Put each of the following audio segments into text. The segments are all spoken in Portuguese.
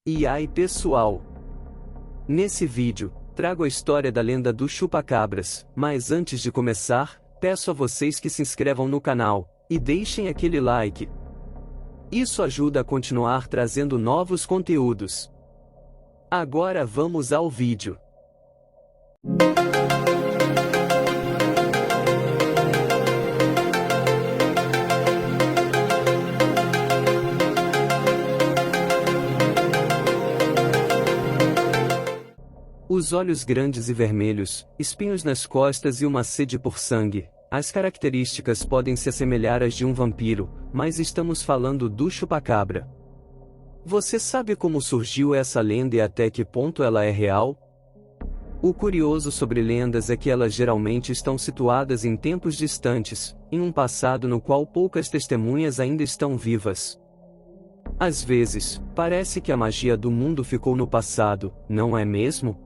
E aí pessoal, nesse vídeo, trago a história da lenda do chupa-cabras, mas antes de começar, peço a vocês que se inscrevam no canal, e deixem aquele like. Isso ajuda a continuar trazendo novos conteúdos. Agora vamos ao vídeo. Os olhos grandes e vermelhos, espinhos nas costas e uma sede por sangue. As características podem se assemelhar às de um vampiro, mas estamos falando do chupa-cabra. Você sabe como surgiu essa lenda e até que ponto ela é real? O curioso sobre lendas é que elas geralmente estão situadas em tempos distantes, em um passado no qual poucas testemunhas ainda estão vivas. Às vezes, parece que a magia do mundo ficou no passado, não é mesmo?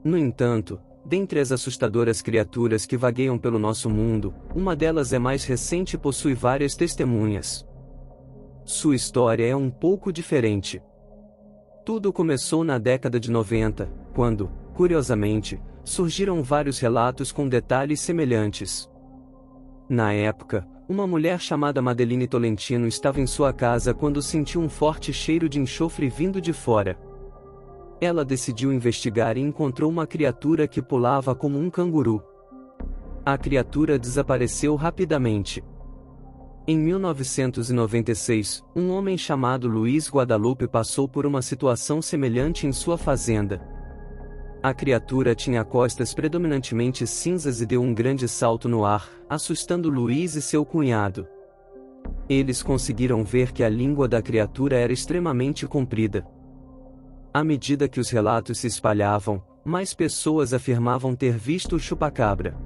No entanto, dentre as assustadoras criaturas que vagueiam pelo nosso mundo, uma delas é mais recente e possui várias testemunhas. Sua história é um pouco diferente. Tudo começou na década de 90, quando, curiosamente, surgiram vários relatos com detalhes semelhantes. Na época, uma mulher chamada Madeline Tolentino estava em sua casa quando sentiu um forte cheiro de enxofre vindo de fora. Ela decidiu investigar e encontrou uma criatura que pulava como um canguru. A criatura desapareceu rapidamente. Em 1996, um homem chamado Luiz Guadalupe passou por uma situação semelhante em sua fazenda. A criatura tinha costas predominantemente cinzas e deu um grande salto no ar, assustando Luiz e seu cunhado. Eles conseguiram ver que a língua da criatura era extremamente comprida. À medida que os relatos se espalhavam, mais pessoas afirmavam ter visto o chupa-cabra.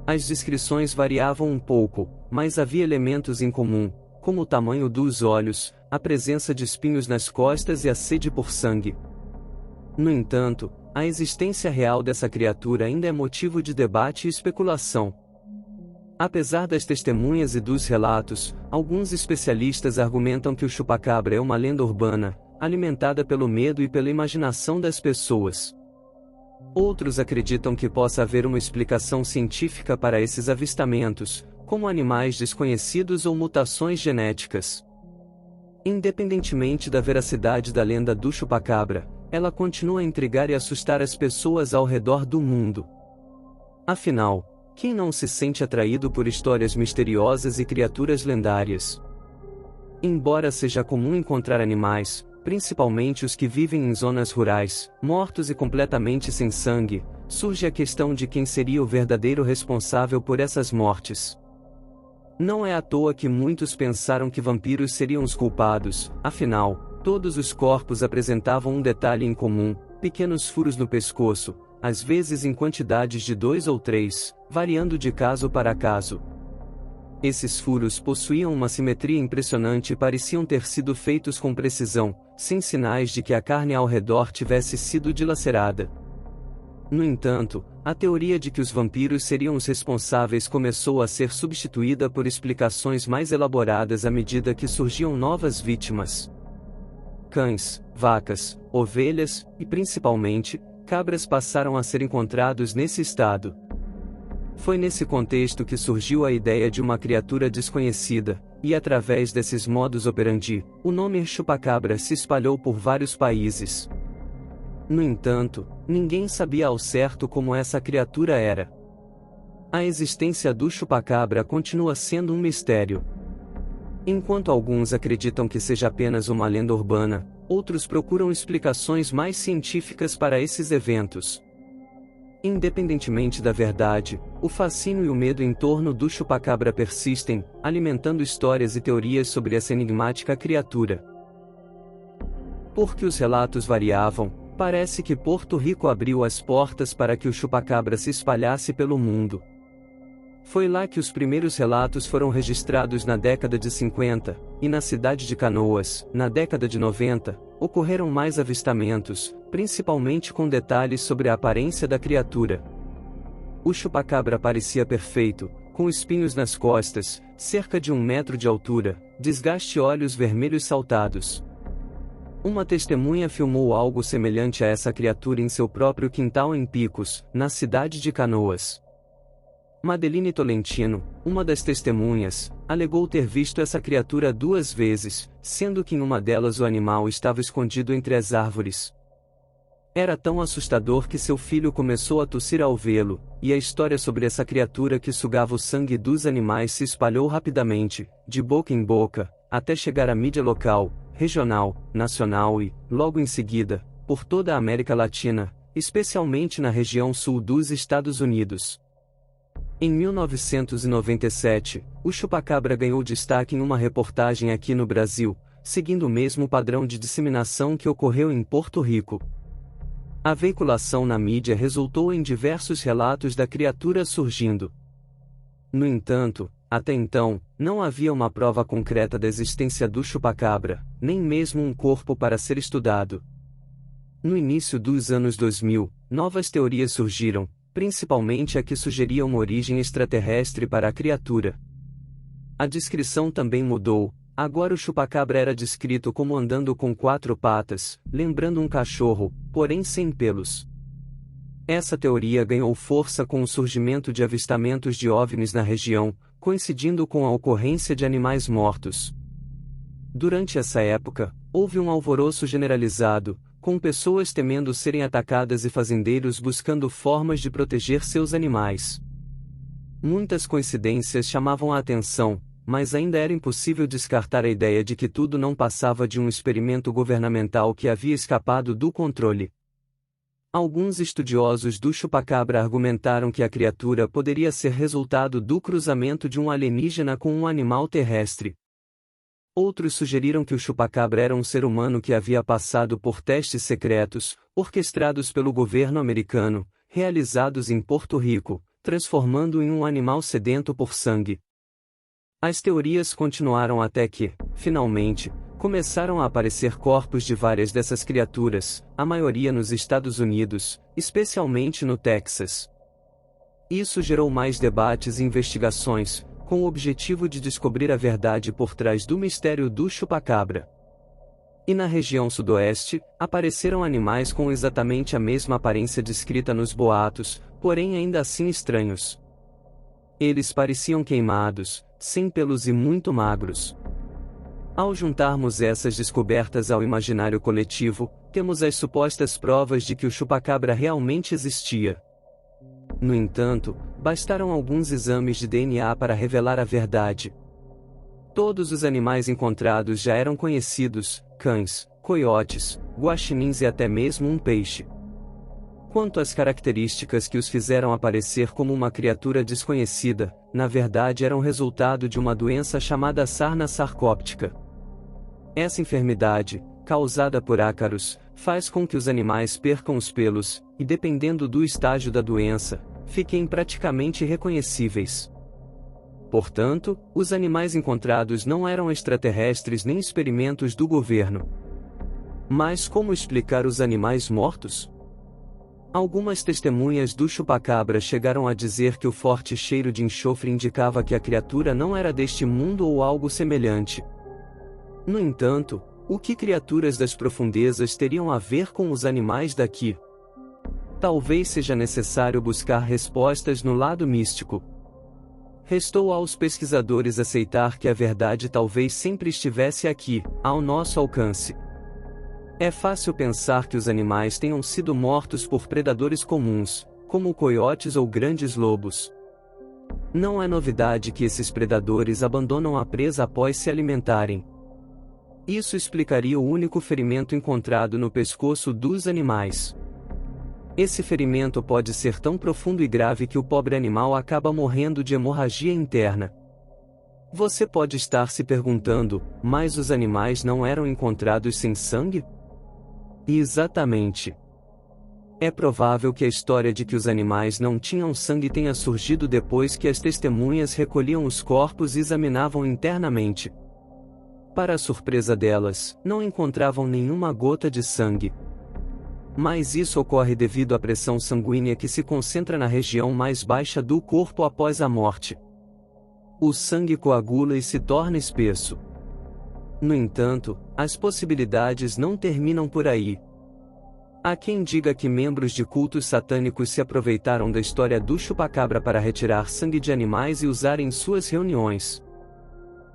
As descrições variavam um pouco, mas havia elementos em comum, como o tamanho dos olhos, a presença de espinhos nas costas e a sede por sangue. No entanto, a existência real dessa criatura ainda é motivo de debate e especulação. Apesar das testemunhas e dos relatos, alguns especialistas argumentam que o chupa-cabra é uma lenda urbana, alimentada pelo medo e pela imaginação das pessoas. Outros acreditam que possa haver uma explicação científica para esses avistamentos, como animais desconhecidos ou mutações genéticas. Independentemente da veracidade da lenda do chupa-cabra, ela continua a intrigar e assustar as pessoas ao redor do mundo. Afinal, quem não se sente atraído por histórias misteriosas e criaturas lendárias? Embora seja comum encontrar animais, principalmente os que vivem em zonas rurais, mortos e completamente sem sangue, surge a questão de quem seria o verdadeiro responsável por essas mortes. Não é à toa que muitos pensaram que vampiros seriam os culpados, afinal, todos os corpos apresentavam um detalhe em comum: pequenos furos no pescoço, às vezes em quantidades de 2 ou 3, variando de caso para caso. Esses furos possuíam uma simetria impressionante e pareciam ter sido feitos com precisão, sem sinais de que a carne ao redor tivesse sido dilacerada. No entanto, a teoria de que os vampiros seriam os responsáveis começou a ser substituída por explicações mais elaboradas à medida que surgiam novas vítimas. Cães, vacas, ovelhas, e principalmente, cabras passaram a ser encontrados nesse estado. Foi nesse contexto que surgiu a ideia de uma criatura desconhecida, e através desses modus operandi, o nome chupa-cabra se espalhou por vários países. No entanto, ninguém sabia ao certo como essa criatura era. A existência do chupa-cabra continua sendo um mistério. Enquanto alguns acreditam que seja apenas uma lenda urbana, outros procuram explicações mais científicas para esses eventos. Independentemente da verdade, o fascínio e o medo em torno do chupa-cabra persistem, alimentando histórias e teorias sobre essa enigmática criatura. Porque os relatos variavam, parece que Porto Rico abriu as portas para que o chupa-cabra se espalhasse pelo mundo. Foi lá que os primeiros relatos foram registrados na década de 50, e na cidade de Canoas, na década de 90, ocorreram mais avistamentos, principalmente com detalhes sobre a aparência da criatura. O chupa-cabra parecia perfeito, com espinhos nas costas, cerca de 1 metro de altura, desgaste e olhos vermelhos saltados. Uma testemunha filmou algo semelhante a essa criatura em seu próprio quintal em Picos, na cidade de Canoas. Madeline Tolentino, uma das testemunhas, alegou ter visto essa criatura 2 vezes, sendo que em uma delas o animal estava escondido entre as árvores. Era tão assustador que seu filho começou a tossir ao vê-lo, e a história sobre essa criatura que sugava o sangue dos animais se espalhou rapidamente, de boca em boca, até chegar à mídia local, regional, nacional e, logo em seguida, por toda a América Latina, especialmente na região sul dos Estados Unidos. Em 1997, o chupacabra ganhou destaque em uma reportagem aqui no Brasil, seguindo o mesmo padrão de disseminação que ocorreu em Porto Rico. A veiculação na mídia resultou em diversos relatos da criatura surgindo. No entanto, até então, não havia uma prova concreta da existência do chupacabra, nem mesmo um corpo para ser estudado. No início dos anos 2000, novas teorias surgiram, principalmente a que sugeria uma origem extraterrestre para a criatura. A descrição também mudou. Agora o chupacabra era descrito como andando com 4 patas, lembrando um cachorro, porém sem pelos. Essa teoria ganhou força com o surgimento de avistamentos de OVNIs na região, coincidindo com a ocorrência de animais mortos. Durante essa época, houve um alvoroço generalizado, com pessoas temendo serem atacadas e fazendeiros buscando formas de proteger seus animais. Muitas coincidências chamavam a atenção, mas ainda era impossível descartar a ideia de que tudo não passava de um experimento governamental que havia escapado do controle. Alguns estudiosos do chupacabra argumentaram que a criatura poderia ser resultado do cruzamento de um alienígena com um animal terrestre. Outros sugeriram que o chupacabra era um ser humano que havia passado por testes secretos, orquestrados pelo governo americano, realizados em Porto Rico, transformando-o em um animal sedento por sangue. As teorias continuaram até que, finalmente, começaram a aparecer corpos de várias dessas criaturas, a maioria nos Estados Unidos, especialmente no Texas. Isso gerou mais debates e investigações, com o objetivo de descobrir a verdade por trás do mistério do chupacabra. E na região sudoeste, apareceram animais com exatamente a mesma aparência descrita nos boatos, porém ainda assim estranhos. Eles pareciam queimados, sem pelos e muito magros. Ao juntarmos essas descobertas ao imaginário coletivo, temos as supostas provas de que o chupacabra realmente existia. No entanto, bastaram alguns exames de DNA para revelar a verdade. Todos os animais encontrados já eram conhecidos: cães, coiotes, guaxinins e até mesmo um peixe. Quanto às características que os fizeram aparecer como uma criatura desconhecida, na verdade eram resultado de uma doença chamada sarna sarcóptica. Essa enfermidade, causada por ácaros, faz com que os animais percam os pelos, e dependendo do estágio da doença, fiquem praticamente irreconhecíveis. Portanto, os animais encontrados não eram extraterrestres nem experimentos do governo. Mas como explicar os animais mortos? Algumas testemunhas do chupacabra chegaram a dizer que o forte cheiro de enxofre indicava que a criatura não era deste mundo ou algo semelhante. No entanto, o que criaturas das profundezas teriam a ver com os animais daqui? Talvez seja necessário buscar respostas no lado místico. Restou aos pesquisadores aceitar que a verdade talvez sempre estivesse aqui, ao nosso alcance. É fácil pensar que os animais tenham sido mortos por predadores comuns, como coiotes ou grandes lobos. Não é novidade que esses predadores abandonam a presa após se alimentarem. Isso explicaria o único ferimento encontrado no pescoço dos animais. Esse ferimento pode ser tão profundo e grave que o pobre animal acaba morrendo de hemorragia interna. Você pode estar se perguntando, mas os animais não eram encontrados sem sangue? Exatamente. É provável que a história de que os animais não tinham sangue tenha surgido depois que as testemunhas recolhiam os corpos e examinavam internamente. Para a surpresa delas, não encontravam nenhuma gota de sangue. Mas isso ocorre devido à pressão sanguínea que se concentra na região mais baixa do corpo após a morte. O sangue coagula e se torna espesso. No entanto, as possibilidades não terminam por aí. Há quem diga que membros de cultos satânicos se aproveitaram da história do chupacabra para retirar sangue de animais e usar em suas reuniões.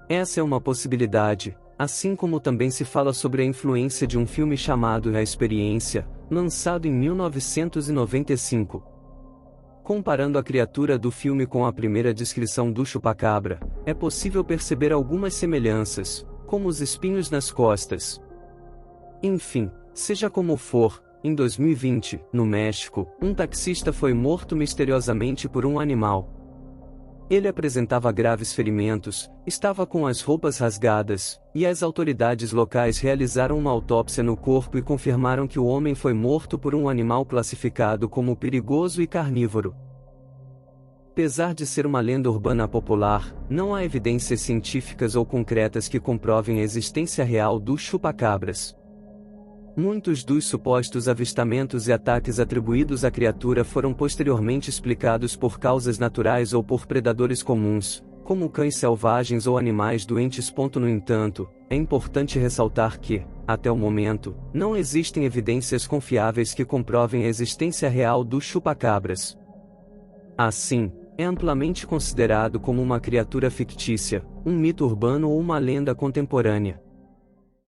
Essa é uma possibilidade, assim como também se fala sobre a influência de um filme chamado A Experiência, lançado em 1995. Comparando a criatura do filme com a primeira descrição do chupacabra, é possível perceber algumas semelhanças, como os espinhos nas costas. Enfim, seja como for, em 2020, no México, um taxista foi morto misteriosamente por um animal. Ele apresentava graves ferimentos, estava com as roupas rasgadas, e as autoridades locais realizaram uma autópsia no corpo e confirmaram que o homem foi morto por um animal classificado como perigoso e carnívoro. Apesar de ser uma lenda urbana popular, não há evidências científicas ou concretas que comprovem a existência real dos chupacabras. Muitos dos supostos avistamentos e ataques atribuídos à criatura foram posteriormente explicados por causas naturais ou por predadores comuns, como cães selvagens ou animais doentes. No entanto, é importante ressaltar que, até o momento, não existem evidências confiáveis que comprovem a existência real dos chupacabras. Assim, é amplamente considerado como uma criatura fictícia, um mito urbano ou uma lenda contemporânea.